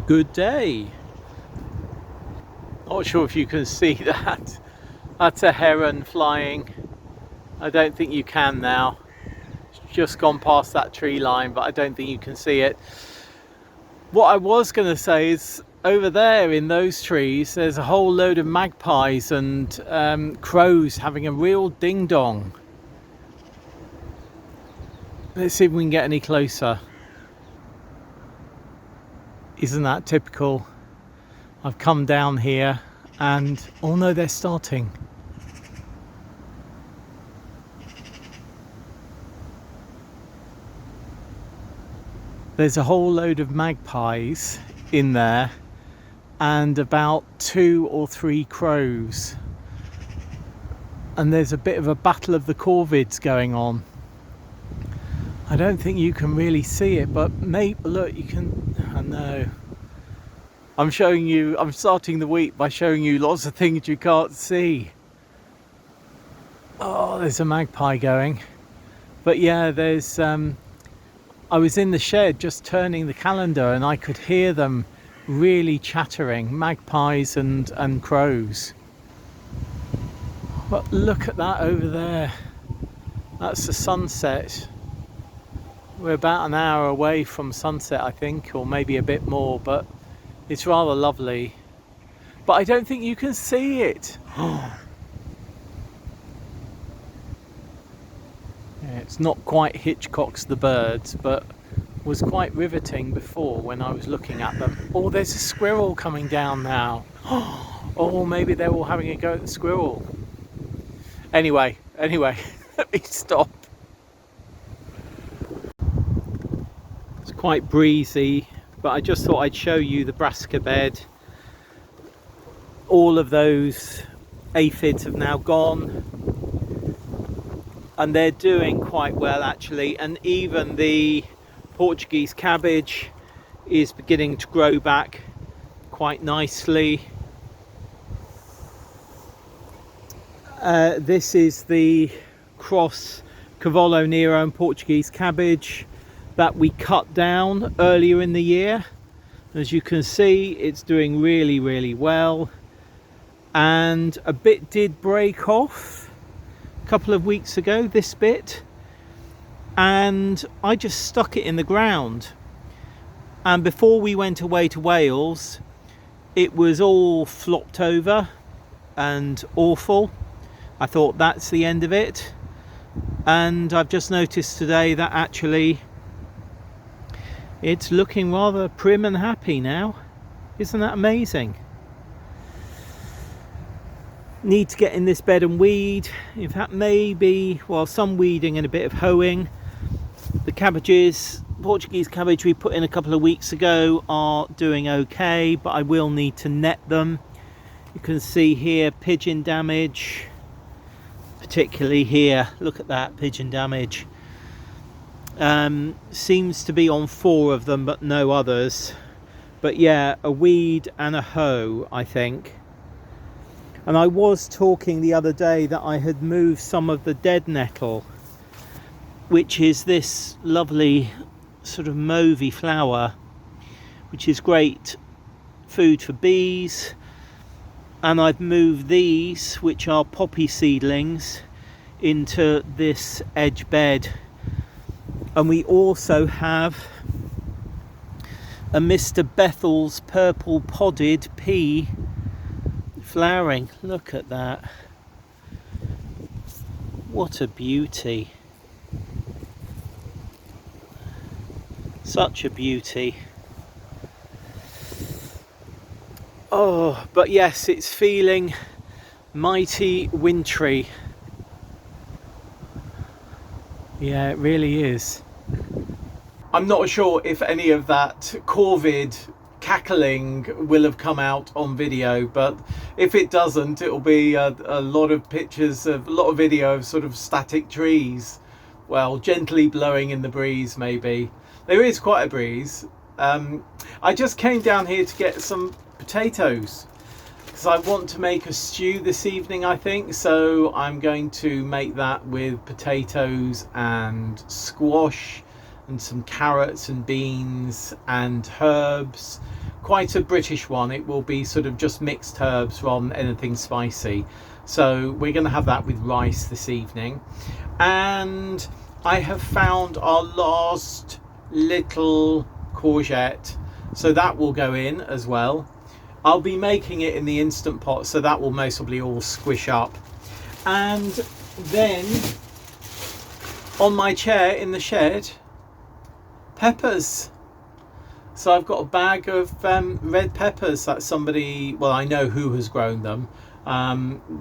Good day. Not sure if you can see that. That's a heron flying. I don't think you can now. It's just gone past that tree line, but I don't think you can see it. What I was going to say is over there in those trees there's a whole load of magpies and crows having a real ding dong. Let's see if we can get any closer. Isn't that typical? I've come down here and oh no, they're starting. There's a whole load of magpies in there and about 2 or 3 crows. And there's a bit of a battle of the corvids going on. I don't think you can really see it, but maybe, look, you can. I know. I'm starting the week by showing you lots of things you can't see. Oh, there's a magpie going. But yeah, there's, I was in the shed just turning the calendar and I could hear them really chattering, magpies and crows. But look at that over there. That's the sunset. We're about an hour away from sunset, I think, or maybe a bit more, but it's rather lovely. But I don't think you can see it. Yeah, it's not quite Hitchcock's The Birds, but was quite riveting before when I was looking at them. Oh, there's a squirrel coming down now. Oh, maybe they're all having a go at the squirrel. Anyway, let me stop. Quite breezy, but I just thought I'd show you the brassica bed. All of those aphids have now gone and they're doing quite well actually, and even the Portuguese cabbage is beginning to grow back quite nicely. This is the cross Cavallo Nero and Portuguese cabbage that we cut down earlier in the year. As you can see, it's doing really well, and a bit did break off a couple of weeks ago, this bit, and I just stuck it in the ground. And before we went away to Wales, it was all flopped over and awful. I thought that's the end of it, and I've just noticed today that actually it's looking rather prim and happy now. Isn't that amazing? Need to get in this bed and weed. In fact, maybe, well, some weeding and a bit of hoeing. The cabbages, Portuguese cabbage we put in a couple of weeks ago, are doing okay, but I will need to net them. You can see here pigeon damage, particularly here. Look at that pigeon damage. Seems to be on 4 of them but no others. But yeah, a weed and a hoe, I think. And I was talking the other day that I had moved some of the dead nettle, which is this lovely sort of mauvey flower, which is great food for bees. And I've moved these, which are poppy seedlings, into this edge bed. And we also have a Mr. Bethel's purple podded pea flowering. Look at that. What a beauty. Such a beauty. Oh, but yes, it's feeling mighty wintry. Yeah, it really is. I'm not sure if any of that corvid cackling will have come out on video, but if it doesn't, it'll be a lot of pictures of a lot of video of sort of static trees, well, gently blowing in the breeze. Maybe there is quite a breeze. I just came down here to get some potatoes because I want to make a stew this evening, I think. So I'm going to make that with potatoes and squash and some carrots and beans and herbs quite a British one. It will be sort of just mixed herbs rather than anything spicy. So we're going to have that with rice this evening. And I have found our last little courgette, so that will go in as well. I'll be making it in the Instant Pot, so that will most probably all squish up. And then on my chair in the shed, peppers. So I've got a bag of red peppers that somebody, well, I know who has grown them.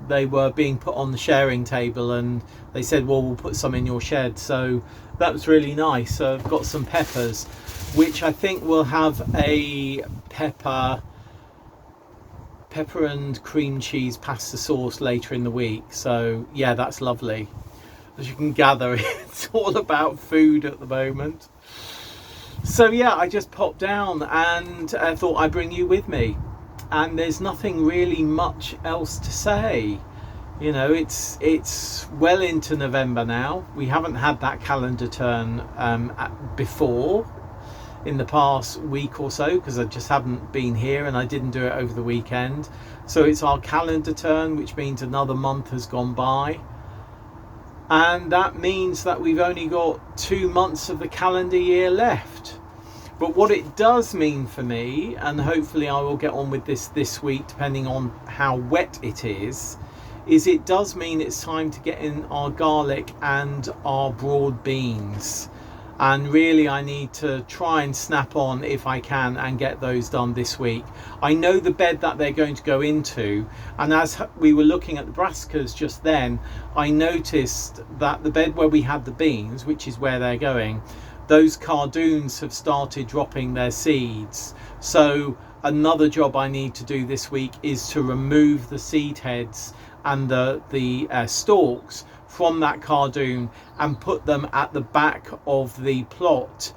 They were being put on the sharing table and they said, well, we'll put some in your shed. So that was really nice. So I've got some peppers, which I think will have a pepper and cream cheese pasta sauce later in the week. So yeah, that's lovely. As you can gather, it's all about food at the moment. So yeah, I just popped down and thought I'd bring you with me. And there's nothing really much else to say. You know, it's well into November now. We haven't had that calendar turn before in the past week or so, because I just haven't been here and I didn't do it over the weekend. So it's our calendar turn, which means another month has gone by. And that means that we've only got 2 months of the calendar year left. But what it does mean for me, and hopefully I will get on with this week depending on how wet it is it does mean it's time to get in our garlic and our broad beans. And really I need to try and snap on if I can and get those done this week. I know the bed that they're going to go into, and as we were looking at the brassicas just then, I noticed that the bed where we had the beans, which is where they're going, those cardoons have started dropping their seeds. So another job I need to do this week is to remove the seed heads and the stalks from that cardoon and put them at the back of the plot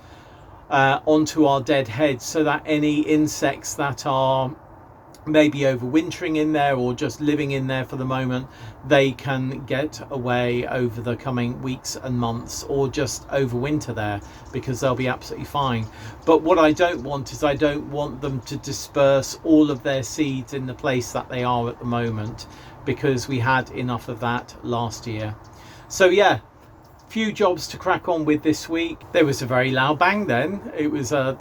onto our dead heads, so that any insects that are maybe overwintering in there or just living in there for the moment, they can get away over the coming weeks and months, or just overwinter there, because they'll be absolutely fine. But what I don't want is I don't want them to disperse all of their seeds in the place that they are at the moment, because we had enough of that last year. So yeah, few jobs to crack on with this week. There was a very loud bang then. It was a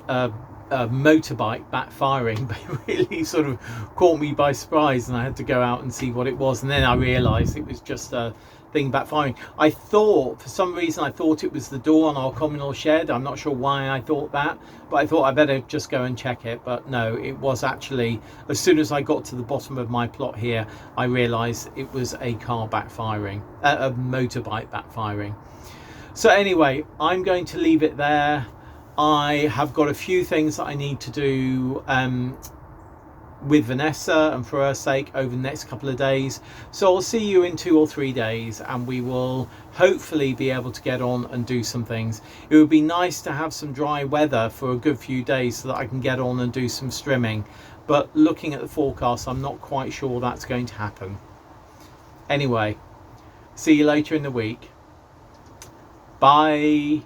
motorbike backfiring, but it really sort of caught me by surprise, and I had to go out and see what it was, and then I realized it was just a thing backfiring. I thought, for some reason, I thought it was the door on our communal shed. I'm not sure why I thought that, but I thought I better just go and check it. But no, it was actually, as soon as I got to the bottom of my plot here, I realized it was a car backfiring, a motorbike backfiring. So anyway, I'm going to leave it there. I have got a few things that I need to do with Vanessa and for her sake over the next couple of days. So I'll see you in 2 or 3 days, and we will hopefully be able to get on and do some things. It would be nice to have some dry weather for a good few days so that I can get on and do some strimming. But looking at the forecast, I'm not quite sure that's going to happen. Anyway, see you later in the week. Bye.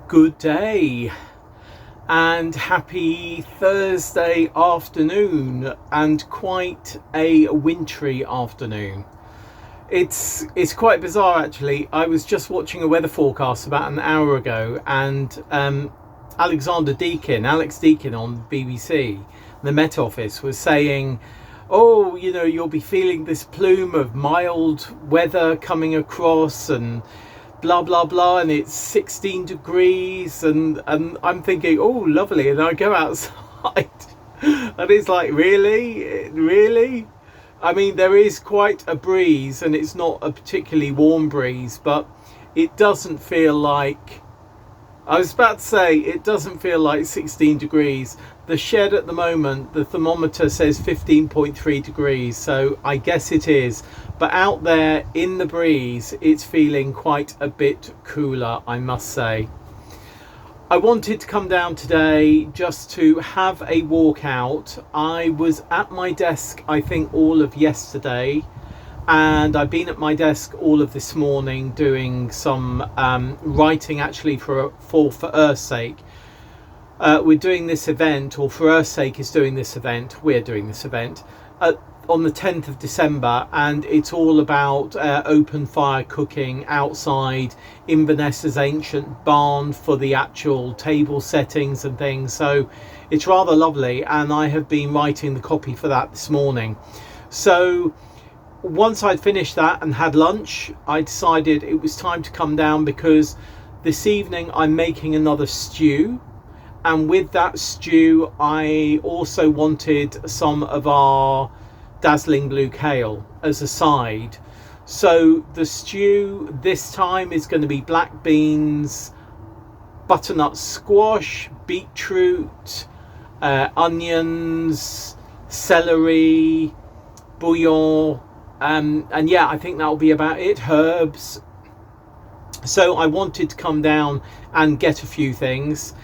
Good day and happy Thursday afternoon, and quite a wintry afternoon. It's quite bizarre actually. I was just watching a weather forecast about an hour ago, and Alex Deakin on BBC, the Met Office, was saying, oh, you know, you'll be feeling this plume of mild weather coming across and blah blah blah, and it's 16 degrees, and I'm thinking, oh lovely, and I go outside and it's like, really. I mean, there is quite a breeze, and it's not a particularly warm breeze, but it doesn't feel like, I was about to say, it doesn't feel like 16 degrees. The shed at the moment, the thermometer says 15.3 degrees, so I guess it is. But out there in the breeze, it's feeling quite a bit cooler, I must say. I wanted to come down today just to have a walk out. I was at my desk, I think, all of yesterday, and I've been at my desk all of this morning doing some writing actually for Earth's Sake. We're doing this event, or for Earth's Sake is doing this event, we're doing this event on the 10th of December, and it's all about open fire cooking outside Inverness's ancient barn for the actual table settings and things. So it's rather lovely, and I have been writing the copy for that this morning. So once I'd finished that and had lunch, I decided it was time to come down, because this evening I'm making another stew, and with that stew I also wanted some of our dazzling blue kale as a side. So the stew this time is going to be black beans, butternut squash, beetroot, onions, celery, bouillon, and yeah, I think that'll be about it. Herbs. So I wanted to come down and get a few things.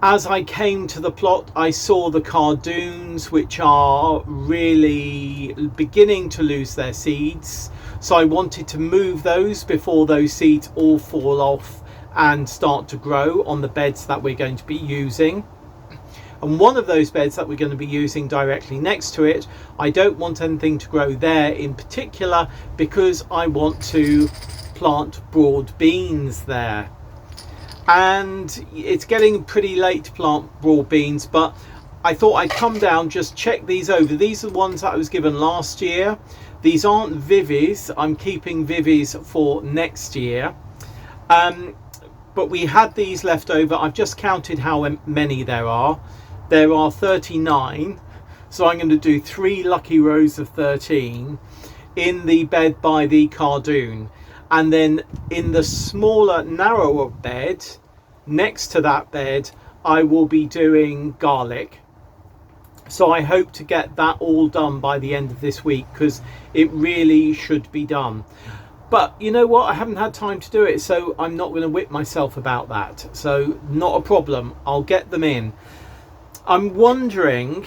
As I came to the plot, I saw the cardoons, which are really beginning to lose their seeds. So I wanted to move those before those seeds all fall off and start to grow on the beds that we're going to be using. And one of those beds that we're going to be using directly next to it, I don't want anything to grow there in particular, because I want to plant broad beans there. And it's getting pretty late to plant broad beans, but I thought I'd come down, just check these over. These are the ones that I was given last year. These aren't Vivis. I'm keeping Vivis for next year. But we had these left over. I've just counted how many there are. There are 39. So I'm going to do 3 lucky rows of 13 in the bed by the cardoon. And then in the smaller, narrower bed, next to that bed, I will be doing garlic. So I hope to get that all done by the end of this week, because it really should be done. But you know what? I haven't had time to do it, so I'm not going to whip myself about that. So not a problem. I'll get them in. I'm wondering,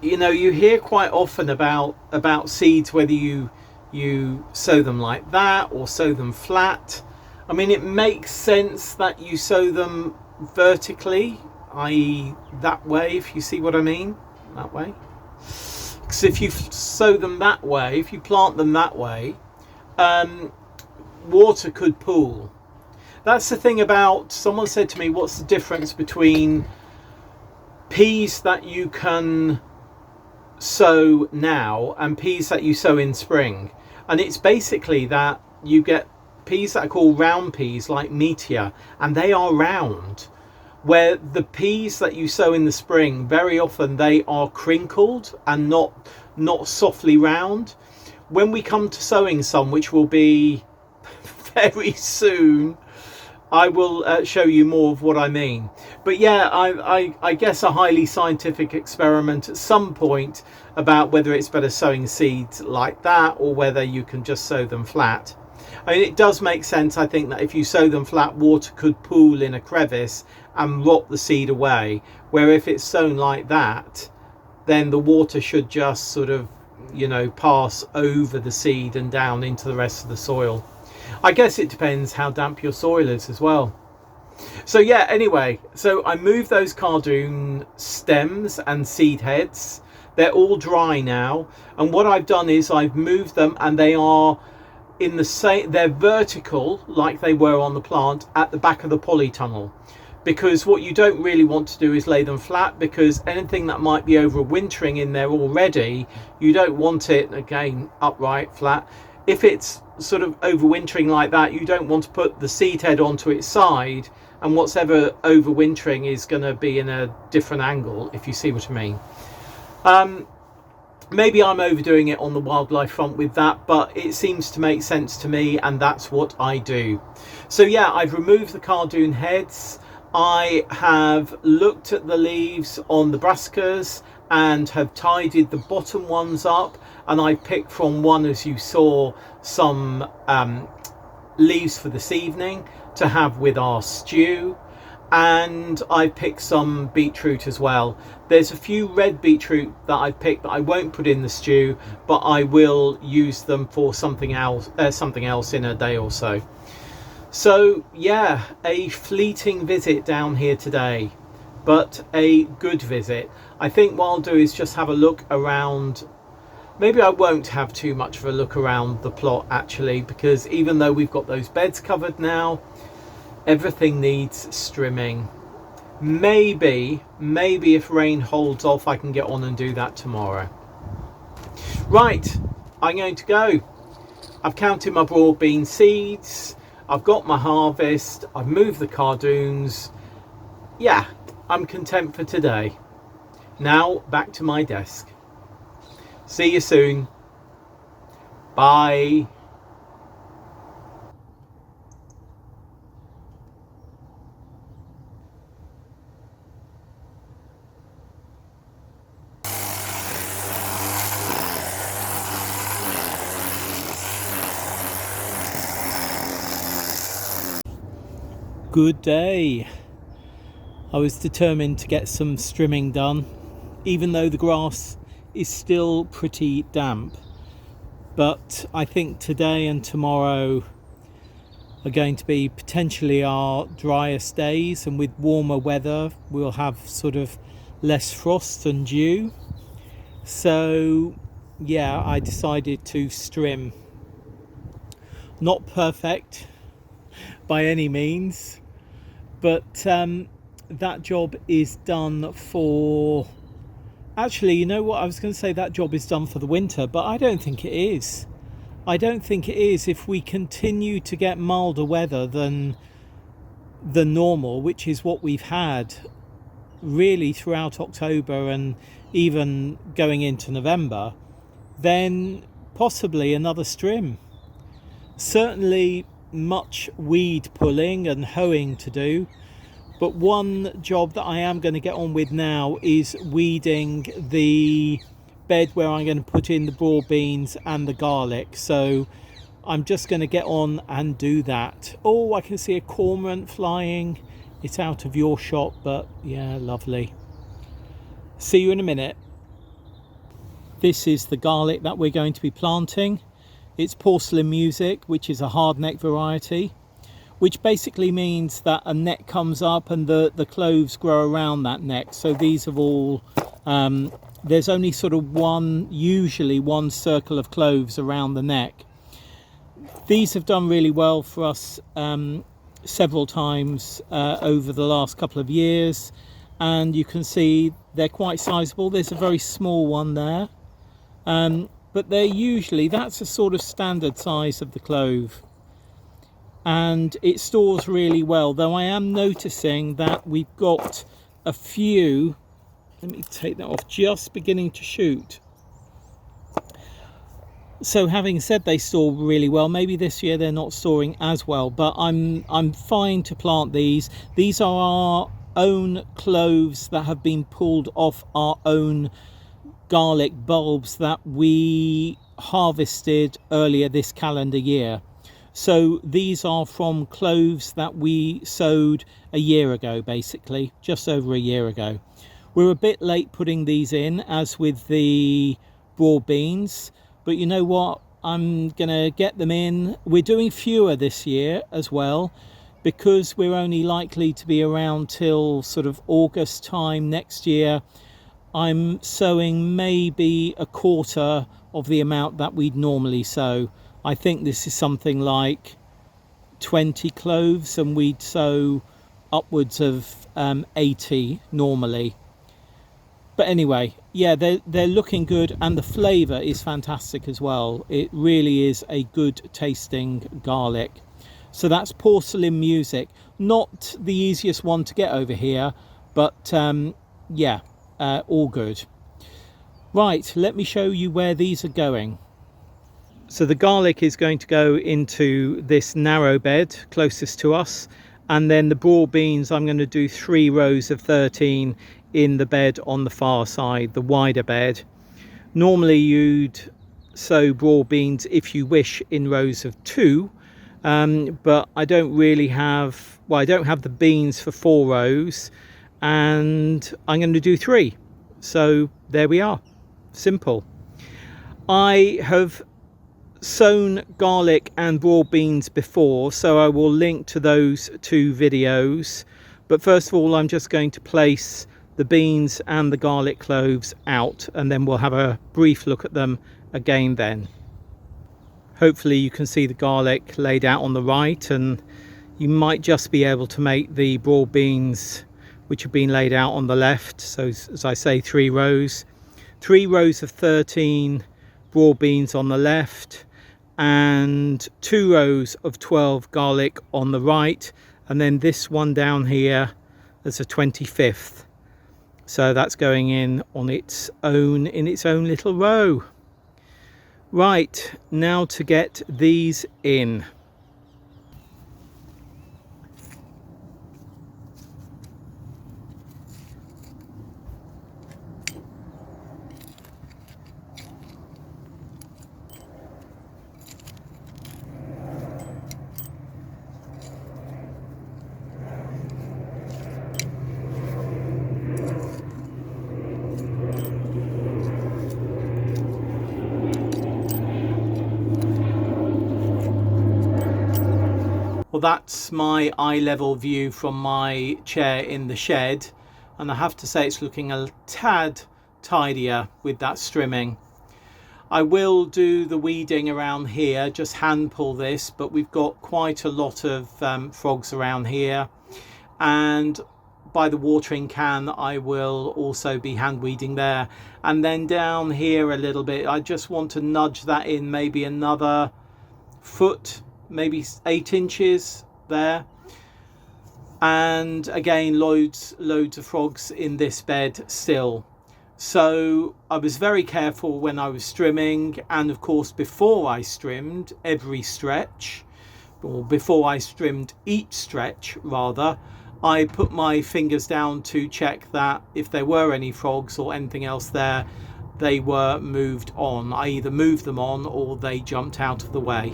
you know, you hear quite often about seeds, whether you sow them like that or sow them flat. I mean, it makes sense that you sow them vertically, i.e. that way, if you see what I mean, that way. Because if you sow them that way, if you plant them that way, water could pool. That's the thing about, someone said to me, what's the difference between peas that you can sow now and peas that you sow in spring? And it's basically that you get peas that are called round peas, like meteor, and they are round, where the peas that you sow in the spring, very often they are crinkled and not softly round. When we come to sowing some, which will be very soon, I will show you more of what I mean. But yeah, I guess a highly scientific experiment at some point about whether it's better sowing seeds like that or whether you can just sow them flat. I mean, it does make sense, I think, that if you sow them flat, water could pool in a crevice and rot the seed away, where if it's sown like that, then the water should just sort of, you know, pass over the seed and down into the rest of the soil. I guess it depends how damp your soil is as well. So yeah, anyway, so I moved those cardoon stems and seed heads. They're all dry now, and what I've done is I've moved them, and they are in the same, they're vertical like they were on the plant at the back of the polytunnel, because what you don't really want to do is lay them flat, because anything that might be overwintering in there already, you don't want it again upright flat. If it's sort of overwintering like that, you don't want to put the seed head onto its side, and what's ever overwintering is going to be in a different angle, if you see what I mean. Maybe I'm overdoing it on the wildlife front with that, but it seems to make sense to me, and that's what I do. So yeah, I've removed the cardoon heads. I have looked at the leaves on the brassicas and have tidied the bottom ones up, and I picked from one, as you saw, some leaves for this evening to have with our stew. And I picked some beetroot as well. There's a few red beetroot that I picked that I won't put in the stew, but I will use them for something else in a day or so. So yeah, a fleeting visit down here today, but a good visit. I think what I'll do is just have a look around. Maybe I won't have too much of a look around the plot actually, because even though we've got those beds covered now, everything needs strimming. Maybe if rain holds off, I can get on and do that tomorrow. Right, I'm going to go. I've counted my broad bean seeds. I've got my harvest. I've moved the cardoons. Yeah, I'm content for today. Now back to my desk. See you soon. Bye. Good day. I was determined to get some strimming done, even though the grass is still pretty damp. But I think today and tomorrow are going to be potentially our driest days, and with warmer weather we'll have sort of less frost and dew. So yeah, I decided to strim. Not perfect by any means, but that job is done for, actually, you know what, I was going to say that job is done for the winter, but I don't think it is. I don't think it is. If we continue to get milder weather than the normal, which is what we've had really throughout October and even going into November, then possibly another strim. Certainly much weed pulling and hoeing to do, but one job that I am going to get on with now is weeding the bed where I'm going to put in the broad beans and the garlic. So I'm just going to get on and do that. Oh, I can see a cormorant flying. It's out of your shot, but yeah, lovely. See you in a minute. This is the garlic that we're going to be planting. It's Porcelain Music, which is a hardneck variety, which basically means that a neck comes up and the cloves grow around that neck. So these are all, there's only sort of usually one circle of cloves around the neck. These have done really well for us several times over the last couple of years, and you can see they're quite sizable. There's a very small one there. But they're usually, that's a sort of standard size of the clove, and it stores really well. Though I am noticing that we've got a few, let me take that off, just beginning to shoot. So having said they store really well, maybe this year they're not storing as well, but I'm fine to plant these. These are our own cloves that have been pulled off our own garlic bulbs that we harvested earlier this calendar year. So these are from cloves that we sowed a year ago, basically just over a year ago. We're a bit late putting these in, as with the broad beans, but you know what, I'm gonna get them in. We're doing fewer this year as well, because we're only likely to be around till sort of August time next year. I'm sowing maybe a quarter of the amount that we'd normally sow. I think this is something like 20 cloves, and we'd sow upwards of 80 normally. But anyway, yeah, they're looking good, and the flavour is fantastic as well. It really is a good tasting garlic. So that's Porcelain Music. Not the easiest one to get over here, but yeah, all good. Right, let me show you where these are going. So the garlic is going to go into this narrow bed closest to us, and then the broad beans, I'm going to do 3 rows of 13 in the bed on the far side, the wider bed. Normally you'd sow broad beans, if you wish, in rows of 2, but I don't really have, well, I don't have the beans for 4 rows, and I'm going to do 3. So there we are, simple. I have sown garlic and broad beans before, so I will link to those 2 videos, but first of all I'm just going to place the beans and the garlic cloves out, and then we'll have a brief look at them again then. Hopefully you can see the garlic laid out on the right, and you might just be able to make the broad beans which have been laid out on the left. So as I say, 3 rows of 13 broad beans on the left, and 2 rows of 12 garlic on the right, and then this one down here as a 25th. So that's going in on its own, in its own little row. Right, now to get these in. Well, that's my eye level view from my chair in the shed, and I have to say it's looking a tad tidier with that strimming. I will do the weeding around here, just hand pull this, but we've got quite a lot of frogs around here, and by the watering can I will also be hand weeding there. And then down here a little bit, I just want to nudge that in maybe another foot, maybe 8 inches there. And again, loads of frogs in this bed still. So I was very careful when I was strimming, and of course before I trimmed every stretch, or before I trimmed each stretch rather, I put my fingers down to check that if there were any frogs or anything else there, they were moved on. I either moved them on or they jumped out of the way.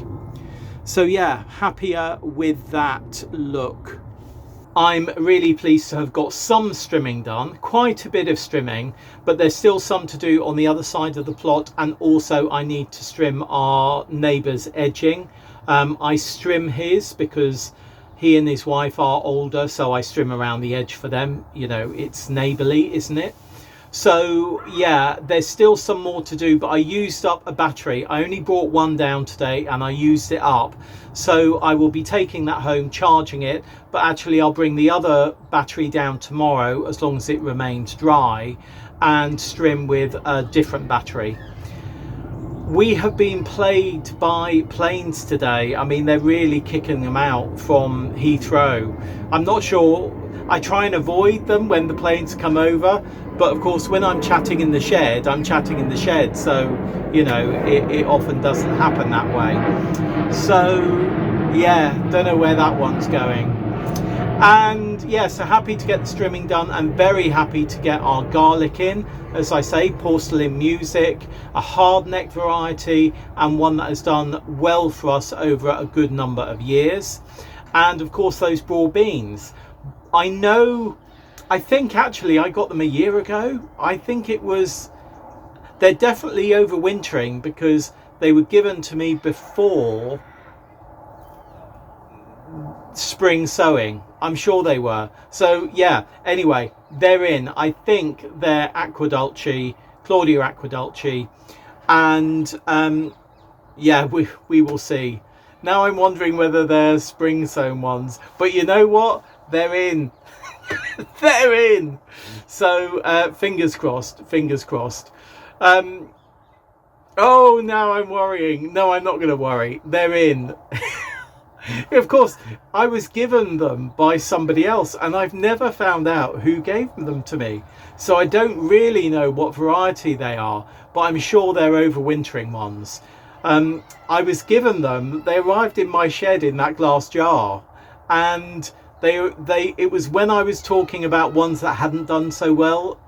So yeah, happier with that look. I'm really pleased to have got some strimming done, quite a bit of strimming, but there's still some to do on the other side of the plot, and also I need to trim our neighbour's edging. I trim his because he and his wife are older, so I trim around the edge for them. You know, it's neighbourly, isn't it? So yeah, there's still some more to do, but I used up a battery. I only brought one down today and I used it up. So I will be taking that home, charging it, but actually I'll bring the other battery down tomorrow as long as it remains dry, and trim with a different battery. We have been plagued by planes today. I mean, they're really kicking them out from Heathrow. I'm not sure, I try and avoid them when the planes come over, but of course when I'm chatting in the shed, I'm chatting in the shed, so you know, it often doesn't happen that way. So yeah, don't know where that one's going. And yeah, so happy to get the strimming done, and very happy to get our garlic in. As I say, Porcelain Music, a hard neck variety, and one that has done well for us over a good number of years. And of course those broad beans, I think actually I got them a year ago. I think it was, they're definitely overwintering, because they were given to me before spring sowing. I'm sure they were. So yeah, anyway, they're in. I think they're Aquadulce, Claudia Aquadulce, and yeah, we will see. Now I'm wondering whether they're spring sown ones, but you know what? They're in. They're in. So fingers crossed. Fingers crossed. Oh, now I'm worrying. No, I'm not going to worry. They're in. Of course, I was given them by somebody else, and I've never found out who gave them to me. So I don't really know what variety they are, but I'm sure they're overwintering ones. I was given them. They arrived in my shed in that glass jar, and it was when I was talking about ones that hadn't done so well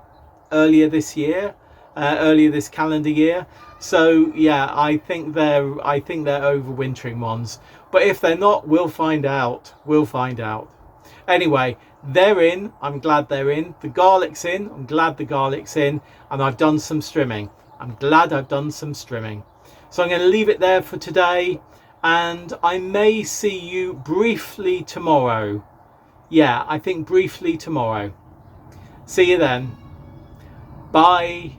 earlier this year, earlier this calendar year. So yeah, I think they're overwintering ones. But if they're not, we'll find out. We'll find out. Anyway, they're in. I'm glad they're in. The garlic's in. I'm glad the garlic's in. And I've done some strimming. I'm glad I've done some strimming. So I'm going to leave it there for today. And I may see you briefly tomorrow. Yeah, I think briefly tomorrow. See you then. Bye.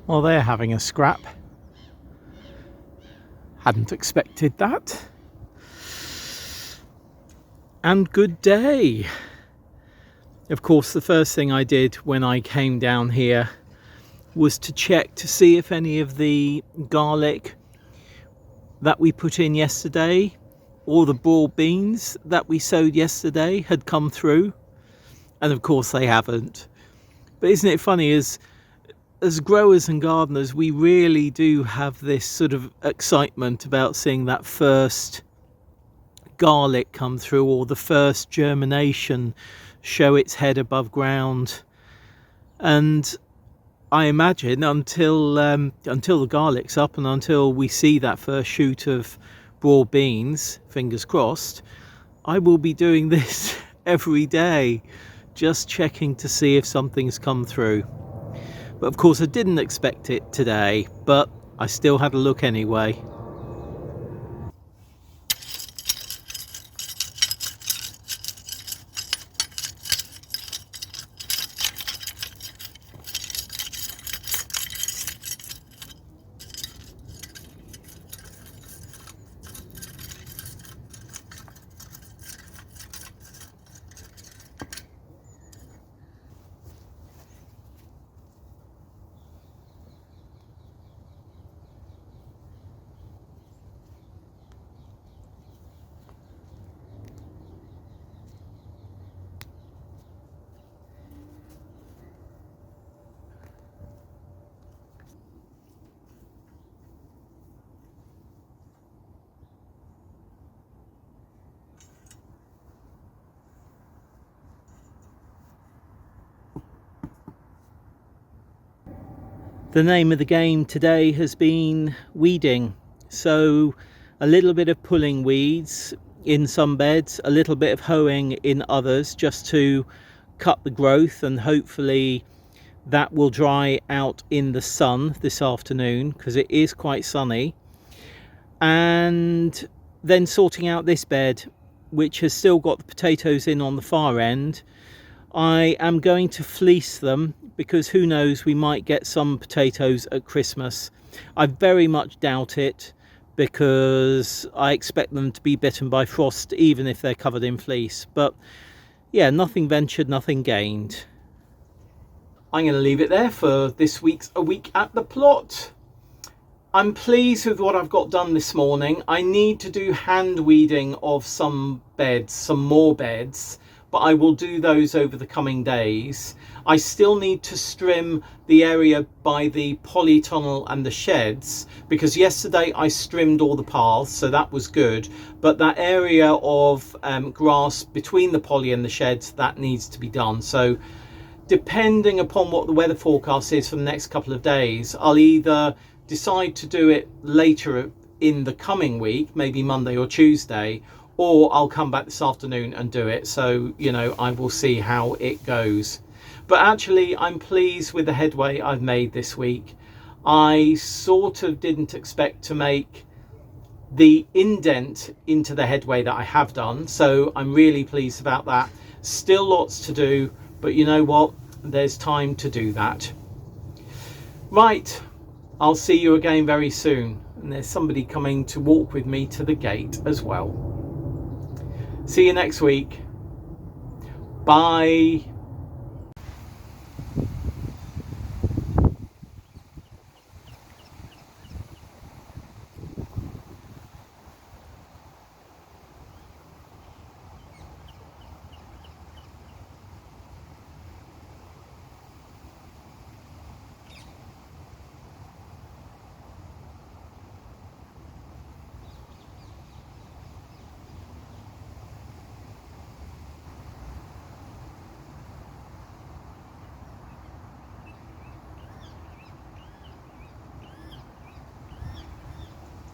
Well, they're having a scrap. Hadn't expected that. And good day. Of course, the first thing I did when I came down here was to check to see if any of the garlic that we put in yesterday or the broad beans that we sowed yesterday had come through. And of course they haven't. But isn't it funny, as growers and gardeners, we really do have this sort of excitement about seeing that first garlic come through, or the first germination show its head above ground. And I imagine until the garlic's up and until we see that first shoot of broad beans, fingers crossed, I will be doing this every day, just checking to see if something's come through. But of course I didn't expect it today, but I still had a look anyway. The name of the game today has been weeding. So a little bit of pulling weeds in some beds, a little bit of hoeing in others, just to cut the growth, and hopefully that will dry out in the sun this afternoon because it is quite sunny. And then sorting out this bed, which has still got the potatoes in on the far end. I am going to fleece them because who knows, we might get some potatoes at Christmas. I very much doubt it because I expect them to be bitten by frost even if they're covered in fleece. But yeah, nothing ventured, nothing gained. I'm going to leave it there for this week's A Week at the Plot. I'm pleased with what I've got done this morning. I need to do hand weeding of some beds, some more beds, but I will do those over the coming days. I still need to strim the area by the polytunnel and the sheds, because yesterday I strimmed all the paths, so that was good. But that area of grass between the poly and the sheds, that needs to be done. So depending upon what the weather forecast is for the next couple of days, I'll either decide to do it later in the coming week, maybe Monday or Tuesday, or I'll come back this afternoon and do it. So, you know, I will see how it goes. But actually, I'm pleased with the headway I've made this week. I sort of didn't expect to make the indent into the headway that I have done, so I'm really pleased about that. Still lots to do, but you know what, there's time to do that. Right, I'll see you again very soon, and there's somebody coming to walk with me to the gate as well. See you next week. Bye.